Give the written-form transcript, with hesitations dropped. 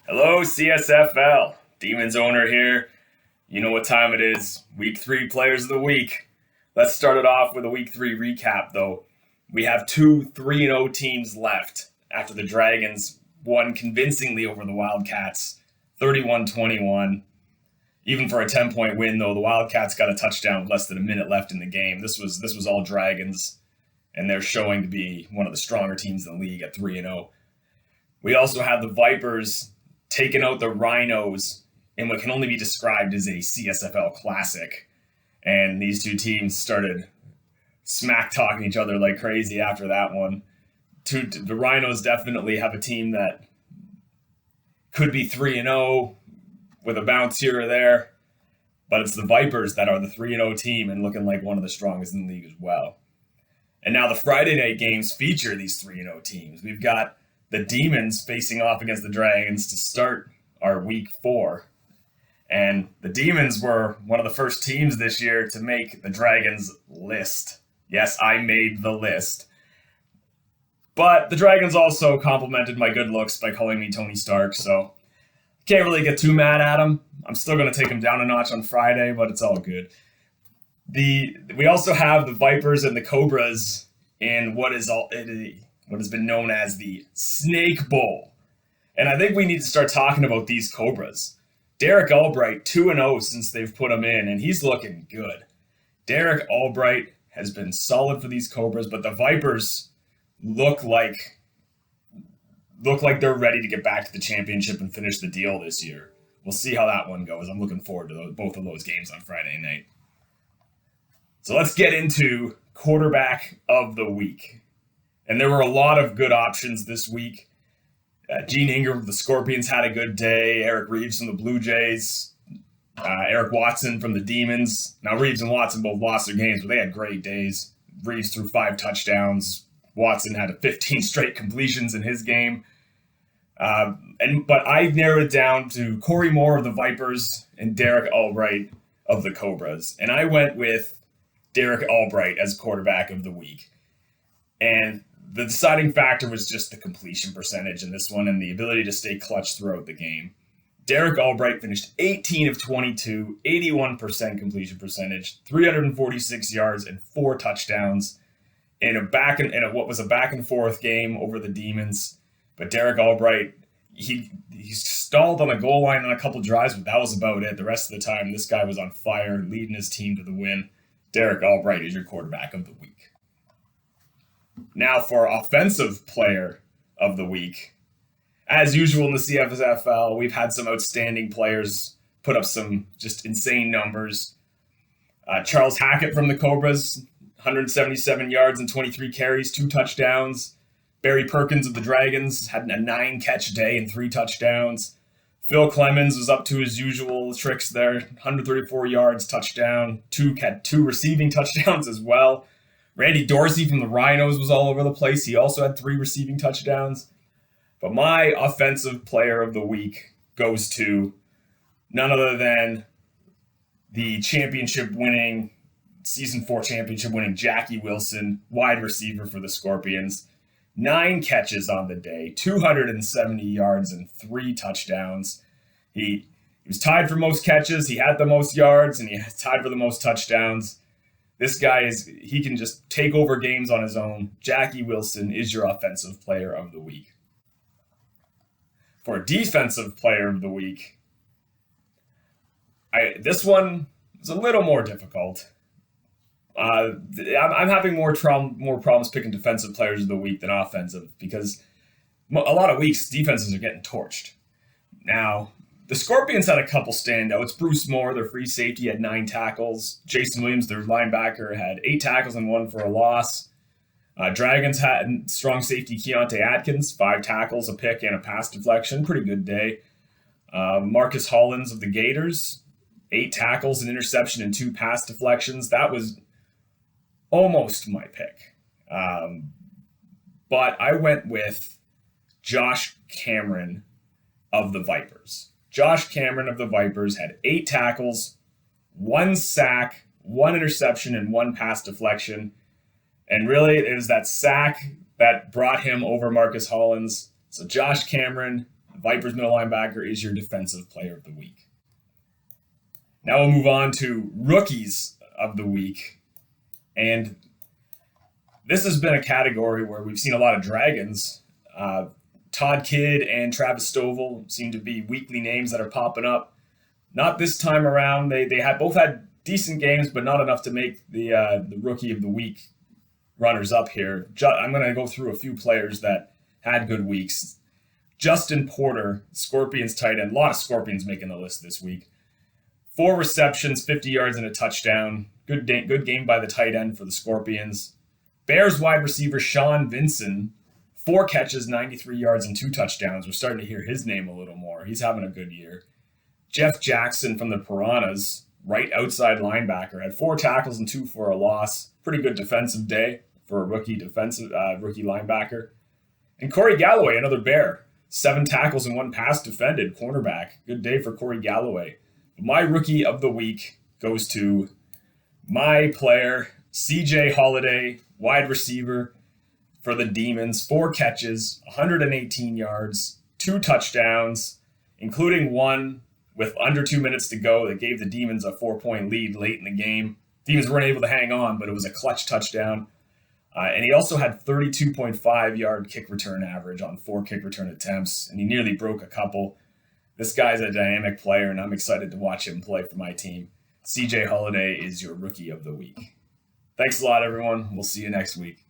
Hello, CSFL. Demons owner here. You know what time it is. Week 3 players of the week. Let's start it off with a week 3 recap, though. We have two 3-0 teams left after the Dragons won convincingly over the Wildcats, 31-21. Even for a 10-point win, though, the Wildcats got a touchdown with less than a minute left in the game. This was all Dragons, and they're showing to be one of the stronger teams in the league at 3-0. We also have the Vipers taking out the Rhinos in what can only be described as a CSFL classic. And these two teams started smack talking each other like crazy after that one. The Rhinos definitely have a team that could be 3-0 with a bounce here or there, but it's the Vipers that are the 3-0 team and looking like one of the strongest in the league as well. And now the Friday night games feature these 3-0 teams. We've got the Demons facing off against the Dragons to start our week 4. And the Demons were one of the first teams this year to make the Dragons list. Yes, I made the list. But the Dragons also complimented my good looks by calling me Tony Stark, so can't really get too mad at them. I'm still going to take them down a notch on Friday, but it's all good. We also have the Vipers and the Cobras in what has been known as the Snake Bowl. And I think we need to start talking about these Cobras. Derek Albright, 2-0 since they've put him in, and he's looking good. Derek Albright has been solid for these Cobras, but the Vipers look like they're ready to get back to the championship and finish the deal this year. We'll see how that one goes. I'm looking forward to both of those games on Friday night. So let's get into quarterback of the week. And there were a lot of good options this week. Gene Ingram of the Scorpions had a good day. Eric Reeves from the Blue Jays. Eric Watson from the Demons. Now, Reeves and Watson both lost their games, but they had great days. Reeves threw 5 touchdowns. Watson had 15 straight completions in his game. But I narrowed it down to Corey Moore of the Vipers and Derek Albright of the Cobras. And I went with Derek Albright as quarterback of the week. And the deciding factor was just the completion percentage in this one and the ability to stay clutch throughout the game. Derek Albright finished 18 of 22, 81% completion percentage, 346 yards and 4 touchdowns in what was a back and forth game over the Demons. But Derek Albright, he stalled on the goal line on a couple drives, but that was about it. The rest of the time, this guy was on fire, leading his team to the win. Derek Albright is your quarterback of the week. Now for offensive player of the week. As usual in the CSFL, we've had some outstanding players put up some just insane numbers. Charles Hackett from the Cobras, 177 yards and 23 carries, 2 touchdowns. Barry Perkins of the Dragons had a 9-catch day and 3 touchdowns. Phil Clemens was up to his usual tricks there, 134 yards, touchdown, 2 receiving touchdowns as well. Randy Dorsey from the Rhinos was all over the place. He also had 3 receiving touchdowns. But my offensive player of the week goes to none other than the season 4 championship winning Jackie Wilson, wide receiver for the Scorpions. 9 catches on the day, 270 yards and 3 touchdowns. He was tied for most catches. He had the most yards, and he tied for the most touchdowns. This guy he can just take over games on his own. Jackie Wilson is your offensive player of the week. For defensive player of the week, this one is a little more difficult. I'm having more problems picking defensive players of the week than offensive because a lot of weeks defenses are getting torched. Now, the Scorpions had a couple standouts. Bruce Moore, their free safety, had 9 tackles. Jason Williams, their linebacker, had 8 tackles and 1 for a loss. Dragons had strong safety Keontae Atkins, 5 tackles, a pick, and a pass deflection. Pretty good day. Marcus Hollins of the Gators, 8 tackles, an interception, and 2 pass deflections. That was almost my pick. But I went with Josh Cameron of the Vipers. Josh Cameron of the Vipers had 8 tackles, 1 sack, 1 interception, and 1 pass deflection. And really, it was that sack that brought him over Marcus Hollins. So Josh Cameron, Vipers middle linebacker is your defensive player of the week. Now we'll move on to rookies of the week. And this has been a category where we've seen a lot of dragons. Todd Kidd and Travis Stovall seem to be weekly names that are popping up. Not this time around. They had both had decent games, but not enough to make the rookie of the week runners up here. I'm going to go through a few players that had good weeks. Justin Porter, Scorpions tight end. A lot of Scorpions making the list this week. 4 receptions, 50 yards, and a touchdown. Good game by the tight end for the Scorpions. Bears wide receiver Sean Vinson, 4 catches, 93 yards, and 2 touchdowns. We're starting to hear his name a little more. He's having a good year. Jeff Jackson from the Piranhas, right outside linebacker, had 4 tackles and 2 for a loss. Pretty good defensive day for a rookie linebacker. And Corey Galloway, another Bear, 7 tackles and 1 pass defended, cornerback. Good day for Corey Galloway. But my rookie of the week goes to my player, CJ Holiday, wide receiver for the Demons. 4 catches, 118 yards, 2 touchdowns, including one with under 2 minutes to go that gave the Demons a 4-point lead late in the game. Demons weren't able to hang on, but it was a clutch touchdown. And he also had 32.5 yard kick return average on 4 kick return attempts, and he nearly broke a couple. This guy's a dynamic player, and I'm excited to watch him play for my team. CJ Holiday is your rookie of the week. Thanks a lot, everyone. We'll see you next week.